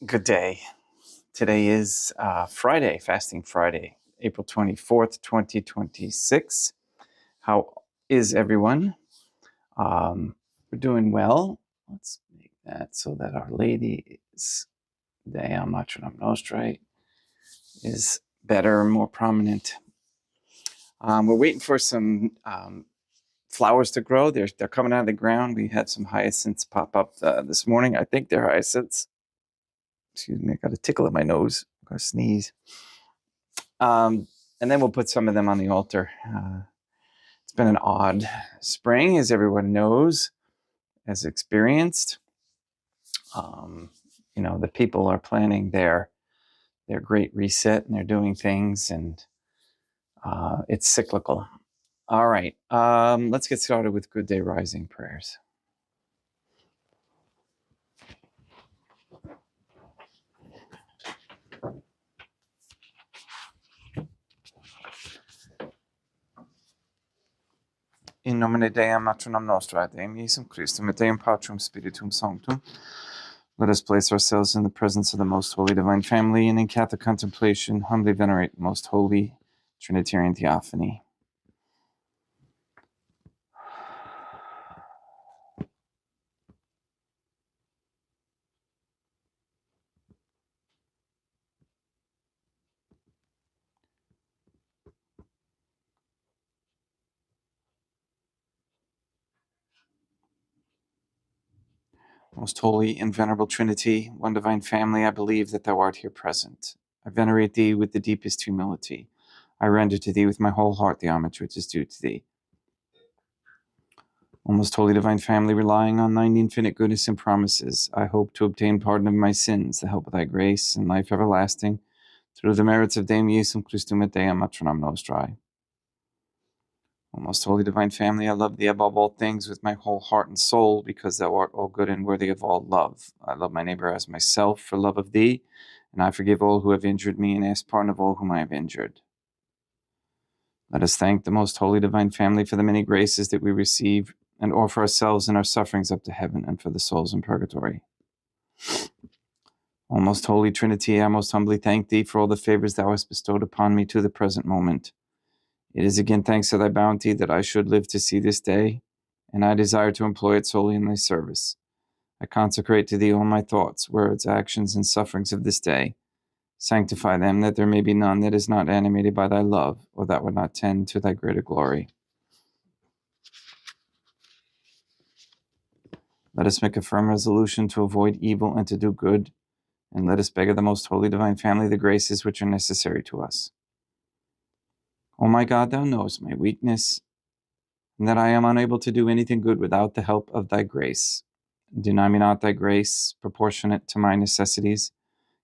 Good day. Today is Friday, Fasting Friday, April 24th, 2026. How is everyone? We're doing well. Let's make that so that Our Lady's Day on Matronam Nostra is better, more prominent. We're waiting for some flowers to grow. They're coming out of the ground. We had some hyacinths pop up this morning. I think they're hyacinths. Excuse me, I got a tickle in my nose. I'm going to sneeze. And then we'll put some of them on the altar. It's been an odd spring, as everyone knows, has experienced. The people are planning their great reset, and they're doing things, and it's cyclical. All right, let's get started with Good Day Rising prayers. In nomine Dei Matronam Nostra, Deum Iesum Christum, et Deum Patrum Spiritum Sanctum. Let us place ourselves in the presence of the Most Holy Divine Family, and in Catholic contemplation humbly venerate the Most Holy Trinitarian Theophany. Most Holy and Venerable Trinity, one Divine Family, I believe that Thou art here present. I venerate Thee with the deepest humility. I render to Thee with my whole heart the homage which is due to Thee. O Most Holy Divine Family, relying on Thine infinite goodness and promises, I hope to obtain pardon of my sins, the help of Thy grace, and life everlasting, through the merits of Deum Iesum Christum et Deum Matronam Nostrae. O Most Holy Divine Family, I love Thee above all things with my whole heart and soul, because Thou art all good and worthy of all love. I love my neighbor as myself for love of Thee, and I forgive all who have injured me and ask pardon of all whom I have injured. Let us thank the Most Holy Divine Family for the many graces that we receive, and offer ourselves and our sufferings up to heaven and for the souls in purgatory. O Most Holy Trinity, I most humbly thank Thee for all the favors Thou hast bestowed upon me to the present moment. It is again thanks to Thy bounty that I should live to see this day, and I desire to employ it solely in Thy service. I consecrate to Thee all my thoughts, words, actions, and sufferings of this day. Sanctify them, that there may be none that is not animated by Thy love, or that would not tend to Thy greater glory. Let us make a firm resolution to avoid evil and to do good, and let us beg of the Most Holy Divine Family the graces which are necessary to us. O my God, Thou knowest my weakness, and that I am unable to do anything good without the help of Thy grace. Deny me not Thy grace, proportionate to my necessities.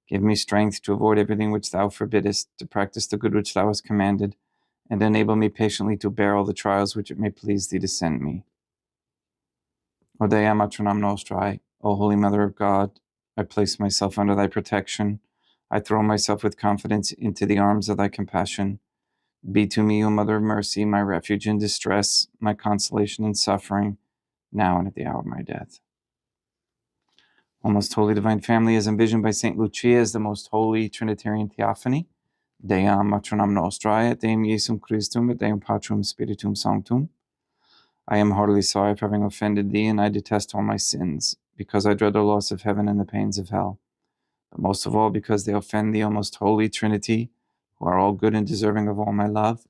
Give me strength to avoid everything which Thou forbiddest, to practice the good which Thou hast commanded, and enable me patiently to bear all the trials which it may please Thee to send me. O Dea Matronam Nostrae, O Holy Mother of God, I place myself under Thy protection. I throw myself with confidence into the arms of Thy compassion. Be to me, O Mother of Mercy, my refuge in distress, my consolation in suffering, now and at the hour of my death. O Most Holy Divine Family, as envisioned by St. Lucia as the Most Holy Trinitarian Theophany, Deam Matronam Nostrae, et Deum Iesum Christum, et Deum Patrum Spiritum Sanctum. I am heartily sorry for having offended Thee, and I detest all my sins, because I dread the loss of heaven and the pains of hell, but most of all because they offend Thee, O Most Holy Trinity, who are all good and deserving of all my love.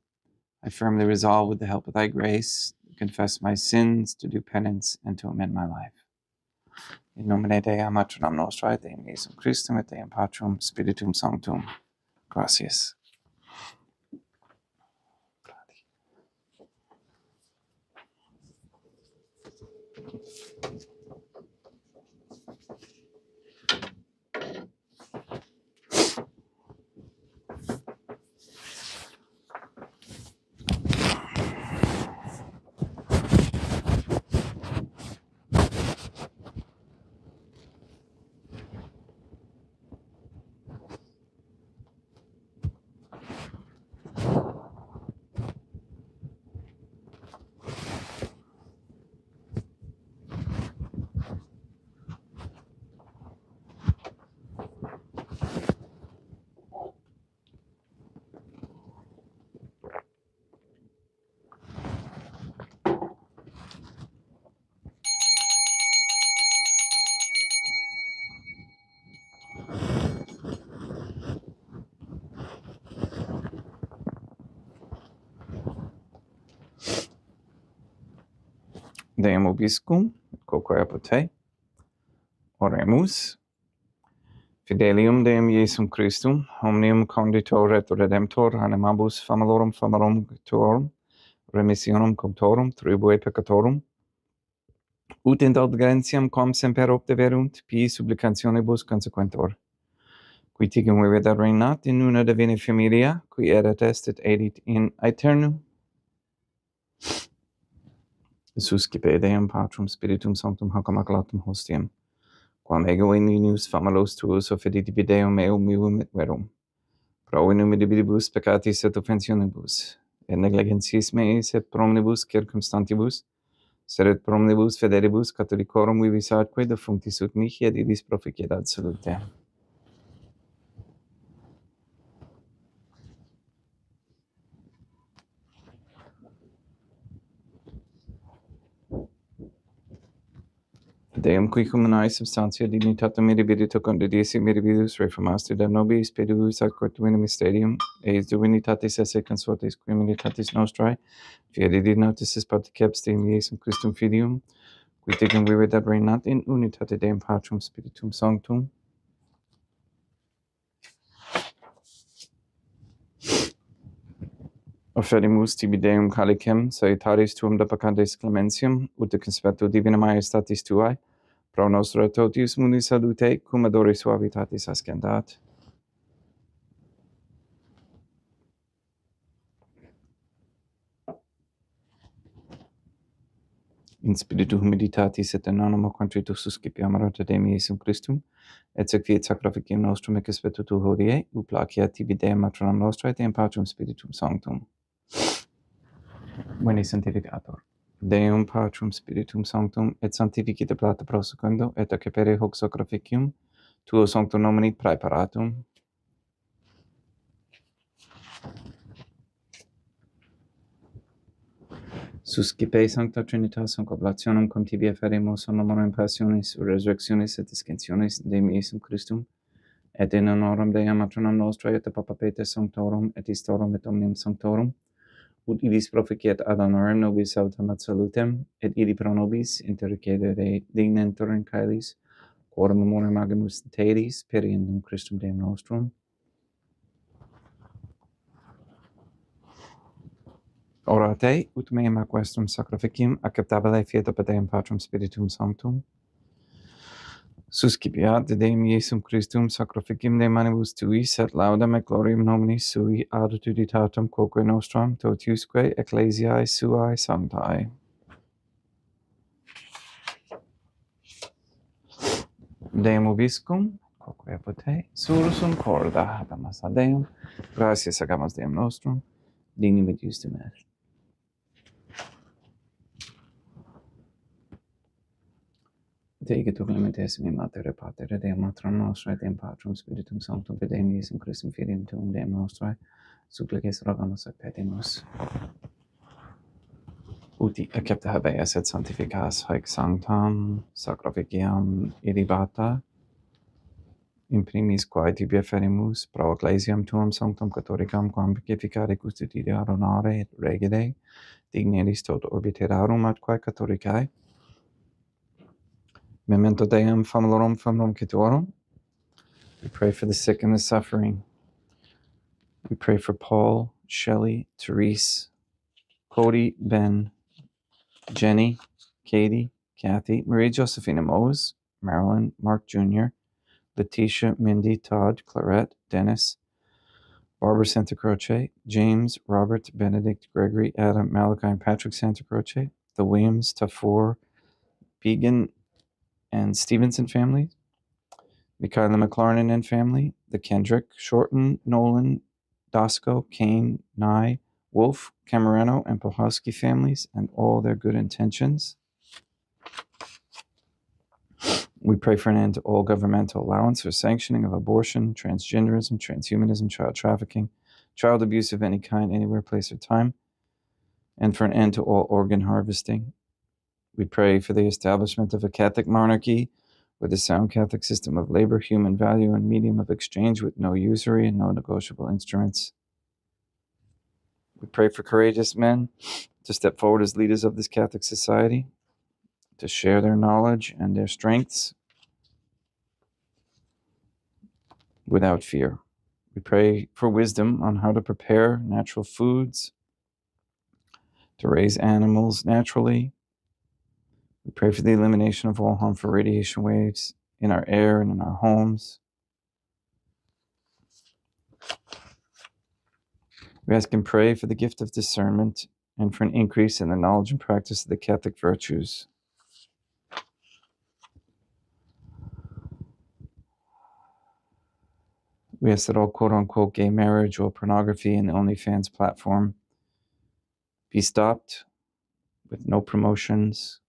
I firmly resolve, with the help of Thy grace, to confess my sins, to do penance, and to amend my life. In nomine Dei Matronam Nostrae, Deum Iesum Christum, et Deum Patrum Spiritum Sanctum. Gracias. Deum Obiscum, quoque apud. Oremus. Fidelium Deum Iesum Christum, omnium conditor et redemptor animabus famalorum tuorum, remissionem comptorum, tribue peccatorum, ut indulgentiam quam semper obdeverunt, pii supplicationibus consequentor. Qui ticum vivit reinat in una divina familia, qui erat est et edit in aeternum. Suscipe Deum Patrum Spiritum Sanctum hoc immaculatum hostiam, quam ego in unius famalos tuos offeriti Deum meum et verum, pro innumerabilibus peccatis et offensionibus, et negligencies meis et pro omnibus circumstantibus, sed et pro omnibus federibus catholicorum vivis atque defunctis ut mihi et illis proficiat salute. Deum qui comunae substantia dignitatem mirabilita condidisi mirabilis reformaster da nobis pedibus atque divina mysterium, eis divinitatis esse consortes qui militatis nostrae, fiat notices particips Deum Iesum Christum Filium, qui ticum vivit et reinat in unitate Deum Patrum Spiritum Sanctum. Offerimus tibi Deum calicem, salutaris tuum da peccantes clementiam, ut de conspectu divina majestatis tuae, pro nostra totius mundi salute, cum adoris suavitatis ascendat. In spiritu humilitatis et in animo contritus suscipiam rota Deum Iesum Christum, et sequiet sacrificium nostrum ec spiritu hodie, ut placiat tibi Deum matronam nostrae, Deum Patrum Spiritum Sanctum. Veni sanctificator. Deum Patrum Spiritum Sanctum, et sanctificite plata pro secundo, et accepere hoc sacrificium, tuo sanctum nomini praeparatum. Suscipe Sancta Trinitas sunt oblationem cum tibi eferimus a memoriam passionis, resurrectionis et ascensionis Deum Iesum Christum, et in honoram Deum matronam nostrae et Papa Pater Sanctorum et Istorum et omnium Sanctorum, ut illis proficiat ad honorem nobis autem ad salutem, et ili pro nobis intercedere dignentur in caelis, quorum memoriam agimus Teis, per in Christum Deum nostrum. Orate, ut meam aquestum sacrificium acceptabile fiat ab Deum Patrum Spiritum Sanctum. Suscipiat de Deum Iesum Christum sacrificium de manibus tuis, et laudam et gloriam nomini sui ad utilitatem quoque nostram totiusque ecclesiae suae sanctae. Deum Obiscum, quoque apud surus un corda, habemus ad Deum, gratias agamus Deum nostrum, dignum et justum est. Dei tu clementissimi Mater et Pater et Deum Matram Nostrae, Deum Patrum Spiritum Sanctum, et Deum Iesum Christum Filium Tuum, Deum Nostrae, supplices rogamus et petimus. Uti accepta habeas et sanctificas haec sanctam sacrificiam ilibata, in primis quae tibi efferimus pro ecclesiam tuam sanctum catholicam, quam pacificare custodiare honore et regere, digneris tot orbiterarum atque catholicae. Memento Deum famalorum famulum. We pray for the sick and the suffering. We pray for Paul, Shelley, Therese, Cody, Ben, Jenny, Katie, Kathy, Maria Josephina Mose, Marilyn, Mark Jr., Letitia, Mindy, Todd, Clarette, Dennis, Barbara Santa Croce, James, Robert, Benedict, Gregory, Adam, Malachi, and Patrick Santa Croce, the Williams, Tafour, Began, and Stevenson families, Michaela McLaren and family, the Kendrick, Shorten, Nolan, Dosco, Kane, Nye, Wolf, Camerano, and Pohosky families, and all their good intentions. We pray for an end to all governmental allowance or sanctioning of abortion, transgenderism, transhumanism, child trafficking, child abuse of any kind, anywhere, place, or time, and for an end to all organ harvesting. We pray for the establishment of a Catholic monarchy with a sound Catholic system of labor, human value, and medium of exchange with no usury and no negotiable instruments. We pray for courageous men to step forward as leaders of this Catholic society. to share their knowledge and their strengths without fear. We pray for wisdom on how to prepare natural foods, to raise animals naturally. We pray for the elimination of all harmful radiation waves in our air and in our homes. We ask and pray for the gift of discernment and for an increase in the knowledge and practice of the Catholic virtues. We ask that all quote-unquote gay marriage or pornography in the OnlyFans platform be stopped with no promotions.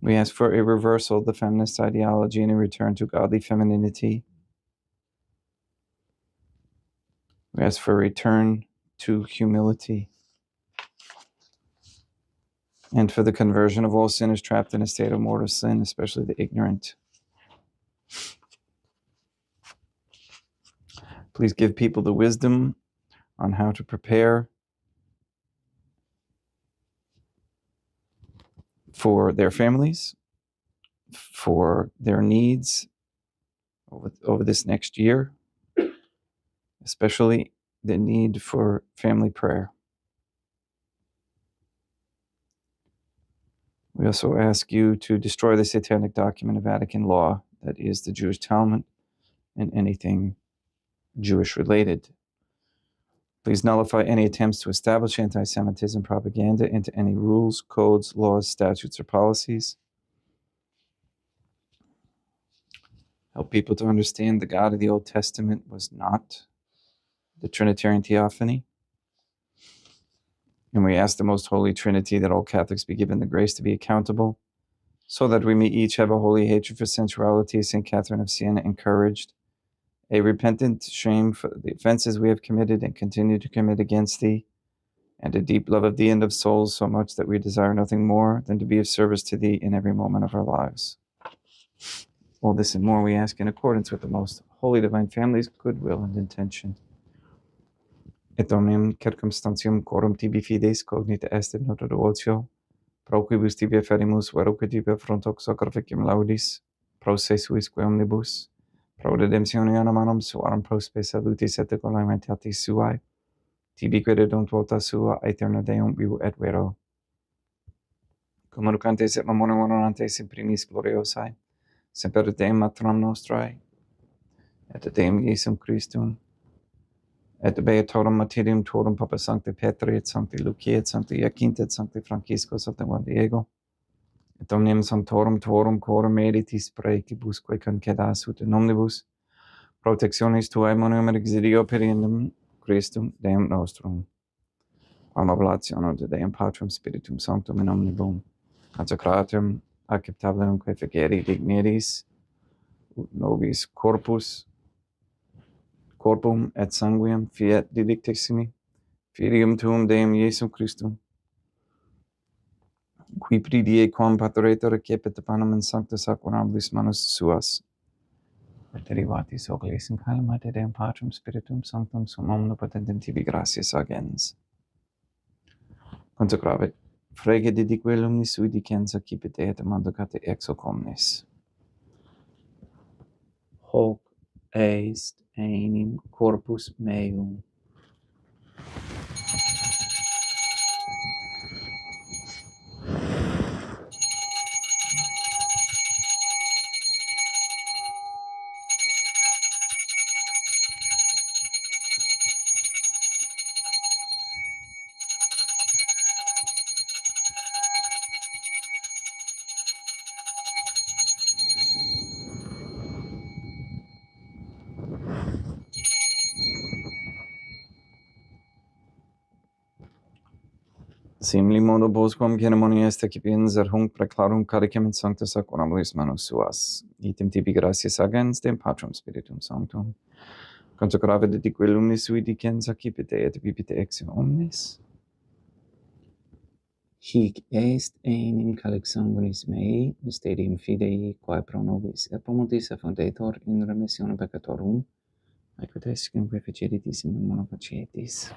We ask for a reversal of the feminist ideology and a return to godly femininity. We ask for a return to humility and for the conversion of all sinners trapped in a state of mortal sin, especially the ignorant. Please give people the wisdom on how to prepare for their families, for their needs over this next year, especially the need for family prayer. We also ask you to destroy the satanic document of Vatican law, that is the Jewish Talmud, and anything Jewish related. Please nullify any attempts to establish anti-Semitism propaganda into any rules, codes, laws, statutes, or policies. Help people to understand the God of the Old Testament was not the Trinitarian Theophany. And we ask the Most Holy Trinity that all Catholics be given the grace to be accountable, so that we may each have a holy hatred for sensuality, as St. Catherine of Siena encouraged, a repentant shame for the offenses we have committed and continue to commit against thee, and a deep love of thee and of souls, so much that we desire nothing more than to be of service to thee in every moment of our lives. All this and more we ask in accordance with the most holy divine family's goodwill and intention. Et omnium circumstantium quorum tibi fides cognita est in nota devotio, pro quibus tibi ferimus veruque tibi frontox sacrificium laudis, pro se suisque omnibus, pro redemptione animarum suarum prospe salutis et ecolamitatis suae, tibi credidunt vota sua aeterna Deum vivu et vero. Communicantes et memoriam honorantes in primis gloriosae, semper Deum matram nostrae, et Deum Iesum Christum, et beatorum martyrium tuorum Papa Sancti Petri, et Sancti Lucia, et Sancti Jacinta, et Sancti Francisco, et Juan Diego, et omnium sanctorum tuorum quorum meritis praecibusque concedas ut in omnibus protectionis tuae monium et exidio periendum Christum Deum nostrum. Am oblationem de Deum Patrum Spiritum Sanctum in omnibus consecratum acceptabilem quae fegeri digneris ut nobis corpum et sanguinem fiat dilictissimi filium tuum Deum Iesum Christum, qui pridie quam pateretur recepit panem in sancta sacramentis manus suas, et derivatis oculis in calamite Deum Patrum Spiritum Sanctum sum omnipotentem tibi gratias agens. Consecravit frege didique lumnis sui dicens accipit et mandocate ex hoc omnes. Hoc est enim corpus meum. Simili modo bosquam ceremonia est accipiens et hunc preclarum caricem in sancta sacramentis manus suas. Item tibi gratias agens Deum Patrum Spiritum Sanctum. Consecravit didique lumnis sui dicens accipite et vivite ex omnes. Hic est enim calix sanguinis mei, mysterium fidei, quae pro nobis et pro multis effundetur in remissione peccatorum, aequo tescumque feceritis in memoria facietis.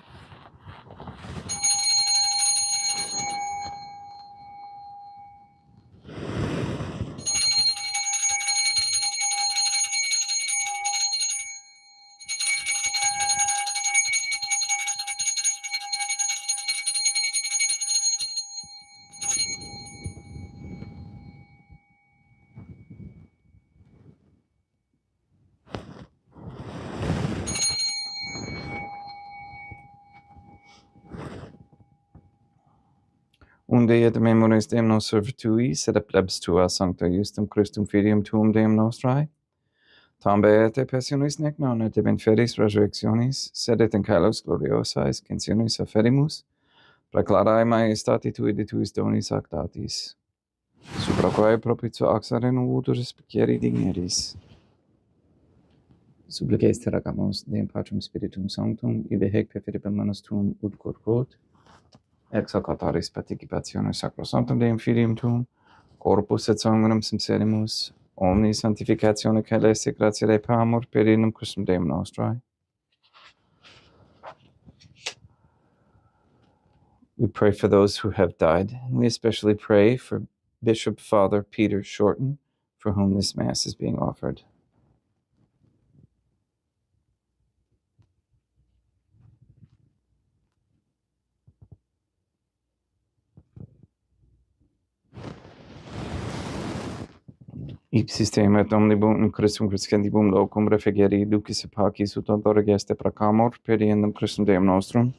unde et memores Deum nos servitui, sed plebs tua sancta justum Christum filium tuum Deum nostrae, tambe et passionis nec non et inferis resurrectionis, sed et in caelos gloriosais censionis afferimus, preclarae maestati tui de tuis donis ac datis, supra quae propitio axare nuvutur spicieri digneris. Supplices te ragamus Deum Patrum Spiritum Sanctum, ibe hec per fidem manus tuum ut quod quod, ex hoc altaris participationis sacrosanctum Deum Filium tuum, corpus et sanguinem sincerimus, omni sanctificatione caeleste gratia Dei pamur per inum Christum Deum nostrae. We pray for those who have died, and we especially pray for Bishop Father Peter Shorten, for whom this Mass is being offered. Ipsis Deum et omnibus in Christum crescendibum locum refegeri ducis et pacis ut odore geste procamor per iendum Christum Deum nostrum,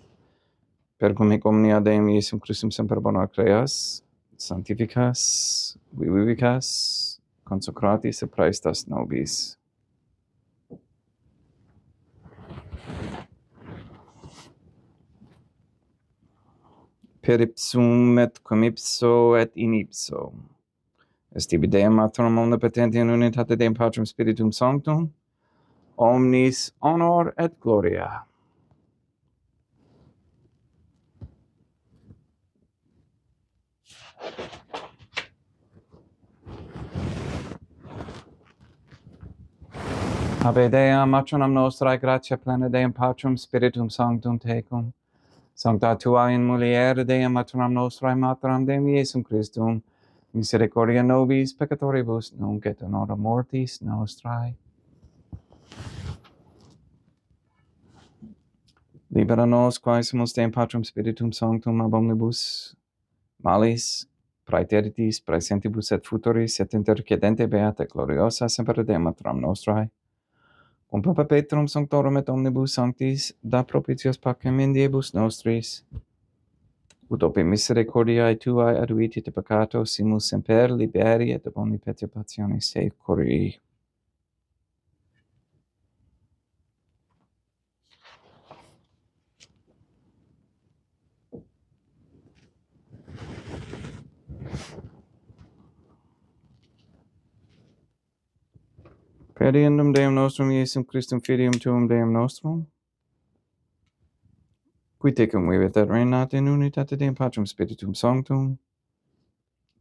per cum hic omnia Deum Iesum Christum semper bona creas, sanctificas, vivicas, consecratis et praestas nobis. Per ipsum et cum ipso et in ipso. Est ibi Deum Matrum omnipotenti in unitate Deum Patrum Spiritum Sanctum, omnis honor et gloria. Habe Deum matronam nostrae gratia plena Deum Patrum Spiritum Sanctum tecum. Sancta tua in muliere Deum matronam nostrae materam Deum Iesum Christum. Misericordia nobis peccatoribus nunc et in hora mortis nostrae. Libera nos quae sumus Deum Patrum Spiritum Sanctum ab omnibus malis, praeteritis, praesentibus et futuris et intercedente beata gloriosa semper Deum matronam nostrae. Cum Papa Petrum Sanctorum et omnibus sanctis, da propitios pacem in diebus nostris, ut ope misericordiae tuae aduiti te peccato, simus semper liberi et ab omni perturbationis securi. Per iendum Deum nostrum Iesum Christum Filium tuum Deum nostrum, qui tecum vivit et regnat in unitate Deum Patrum Spiritum Sanctum,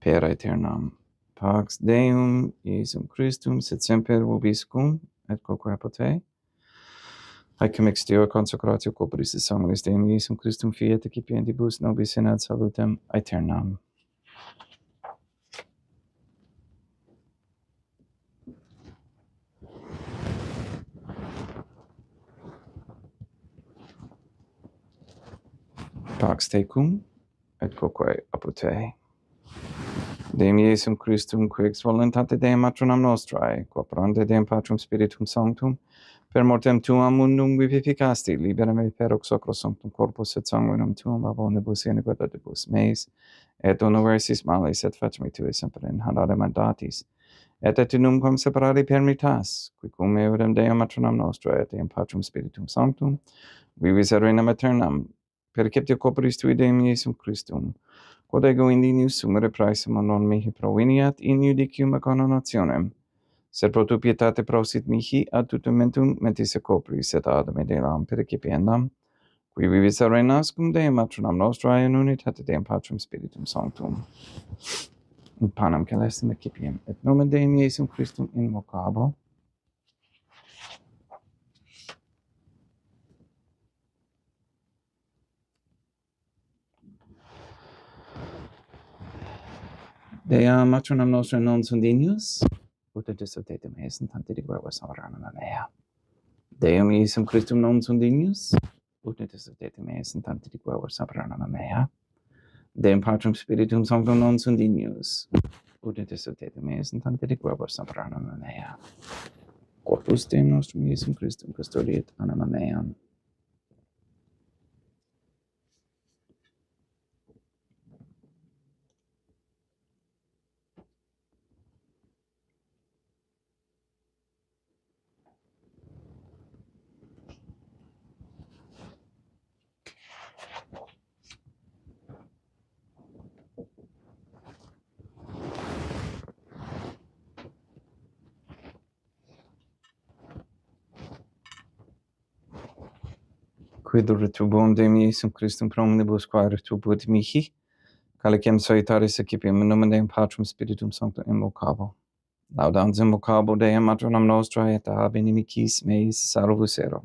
per aeternam. Pax Deum Iesum Christum sit semper vobiscum et quoque pote. Haecum exterior consecratio corporis et sanguinis Deum Iesum Christum fiat excipientibus nobis in ad salutem aeternam. Pax tecum et quoque apud te. Deum Iesum Christum, qui ex voluntate Deum matronam nostrae, qua operante Deum Patrum Spiritum Sanctum, per mortem tuam mundum vivificasti, libera me per hoc sacrosanctum corpus et sanguinum tuum ab omnibus iniquitatibus meis, et universis malis, et facemi tui semper in harare mandatis, et nunquam separari permittas, qui cum eodem Deum matronam nostrae, et Deum Patrum Spiritum Sanctum, vivis et regnam aeternam, perceptio corporis tui Deum Iesum Christum, quod ego indinius sumere praesum non mihi proveniat in judicium condonationem, sed pro tu pietate prosit mihi ad tutum mentis corporis et ad me delam percipiendam, qui vivis et regnas cum Deum matronam nostrae in unitate Deum Patrum Spiritum Sanctum. In panem celestem excipiem, et nomen Deum Iesum Christum invocabo. Deum matronam nostrae non sunt dignus, ut dissertate meis in tanti diguervos sovereignum mea. Deum Iesum Christum non sunt dignus, ut dissertate meis in tanti diguervos sovereignum mea. Deum Patrum Spiritum Sanctum non sunt dignus, ut dissertate meis in tanti diguervos sovereignum mea. Corpus Deum nostrum Iesum Christum custodiet anima meam. quid retrubum Dei Iesum Christum pro omnibus quae retrubut mihi, calicem salutaris accipiam in nomen Deum Patrum Spiritum Sanctum invocabo. Laudans invocabo Deum matronam nostrae et ab inimicis meis salvus ero.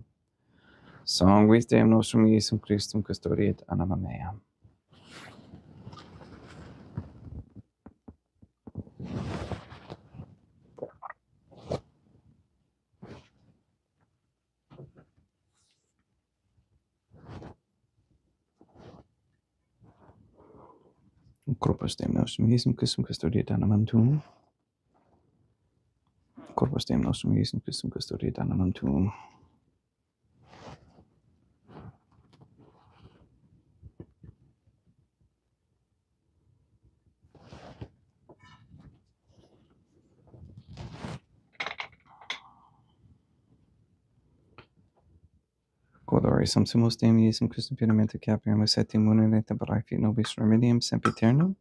Sanguis Deum nostrum Iesum Christum custodiet anima mea. Corpus Deum nostrum Iesum Christum custodiet animam tuum. Corpus Deum nostrum Iesum Christum custodiet animam tuum. Codore sumpsimus Deum Iesum Christum puramente capiamus et immunem et temporae nobis remedium sempiternum.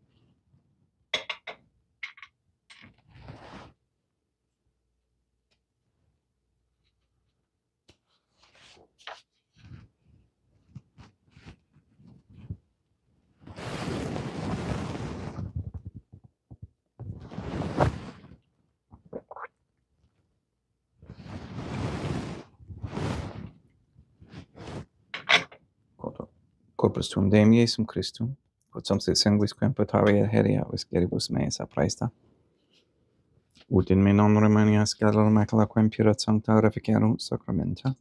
Corpus tuum Deum Iesum Christum, quod sumpsit sanguis quem potavia heria visceribus meis apraesta, ut in me non remanias scala macula quem pura sancta reficerunt sacramenta.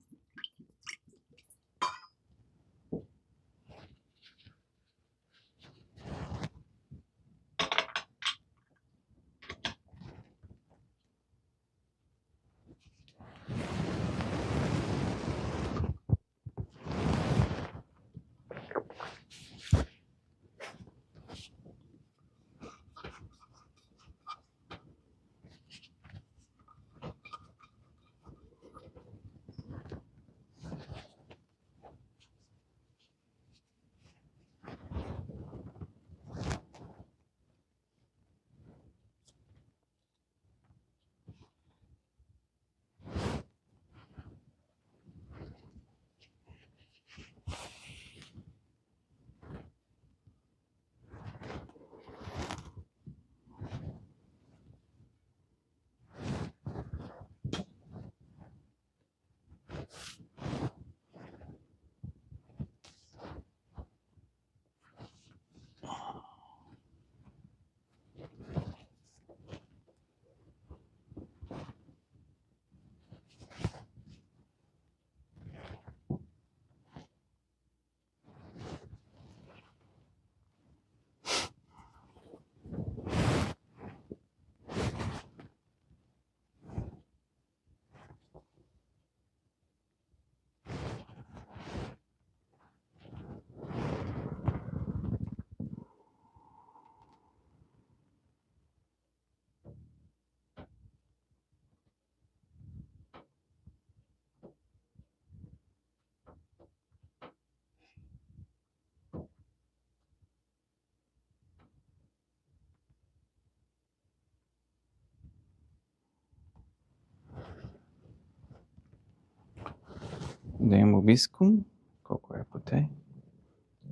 Deum vobiscum, quoque apud te.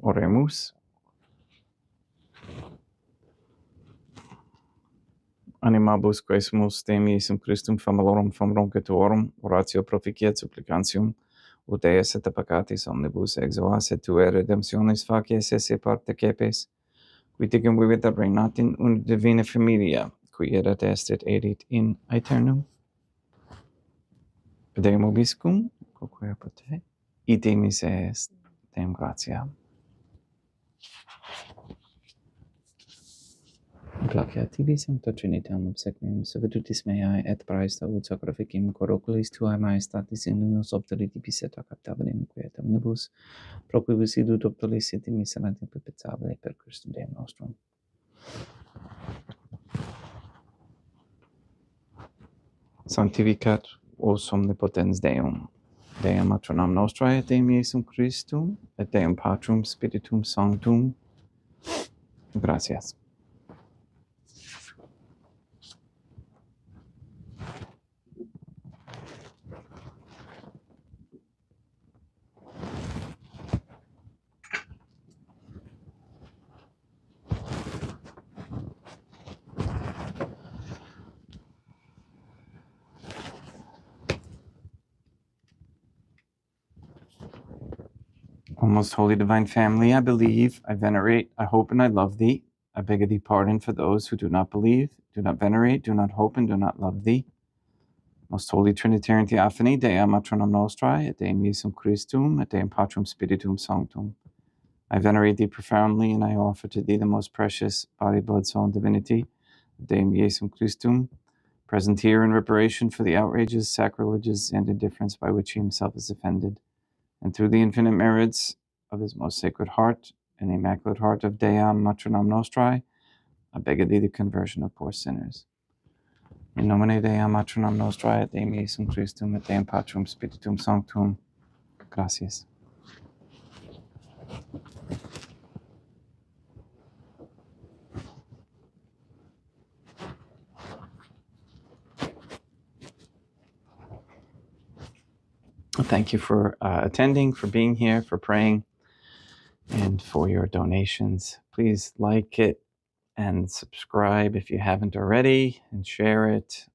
Oremus. Animabus quae sumus Deum Iesum Christum famalorum famroncetuorum, oratio proficiat supplicantium, ut eis et peccatis omnibus exoas et tuae redemptionis facies esse parte cepes, qui ticum vivit regnat in una divina familia, qui erat est et erit in aeternum. Deum vobiscum, quoque apud te. Ite mise est, Deum gratia. Placeat tibi sancta Trinitatem obsequium servitutis meae et praesta ut sacrificim cor oculis tuae maestatis in unus optoliti piseta captavenem quiet omnibus, pro quibus idut optolis et in miserantia perpetuabile per Christum Deum nostrum. Sanctificat vos omnipotens Deum, Deum matronam nostrae et Deum Iesum Christum, et Deum Patrum Spiritum Sanctum. Gratias. O most holy divine family, I believe, I venerate, I hope, and I love thee. I beg of thee pardon for those who do not believe, do not venerate, do not hope, and do not love thee. Most holy Trinitarian Theophany, Dea Matronum Nostrae, et Deum Iesum Christum, et Deum Patrum Spiritum Sanctum. I venerate thee profoundly, and I offer to thee the most precious body, blood, soul, and divinity of Deum Iesum Christum, present here in reparation for the outrages, sacrileges, and indifference by which he himself is offended, and through the infinite merits of his most sacred heart and the immaculate heart of Deam Matronam Nostrae, I beg of thee the conversion of poor sinners. In nomine Deam Matronam Nostrae, et Deum Iesum Christum, et Deum Patrum Spiritum Sanctum. Gracias. Thank you for attending, for being here, for praying, and for your donations. Please like it and subscribe if you haven't already, and share it.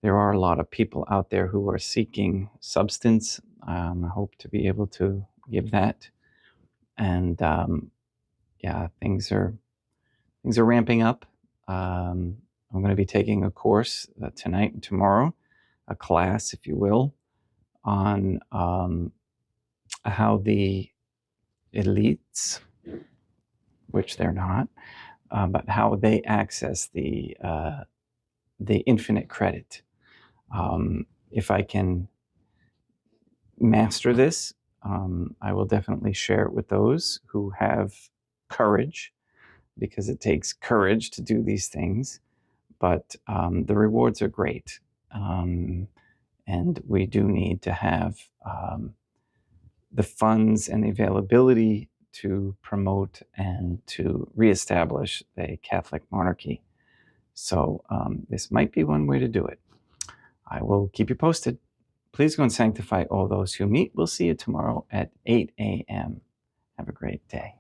There are a lot of people out there who are seeking substance. I hope to be able to give that. And yeah, things are ramping up. I'm going to be taking a course tonight and tomorrow, a class, if you will, on how the elites, which they're not, but how they access the infinite credit. If I can master this, I will definitely share it with those who have courage, because it takes courage to do these things. But the rewards are great. And we do need to have the funds and the availability to promote and to reestablish the Catholic monarchy. So this might be one way to do it. I will keep you posted. Please go and sanctify all those who meet. We'll see you tomorrow at 8 a.m. Have a great day.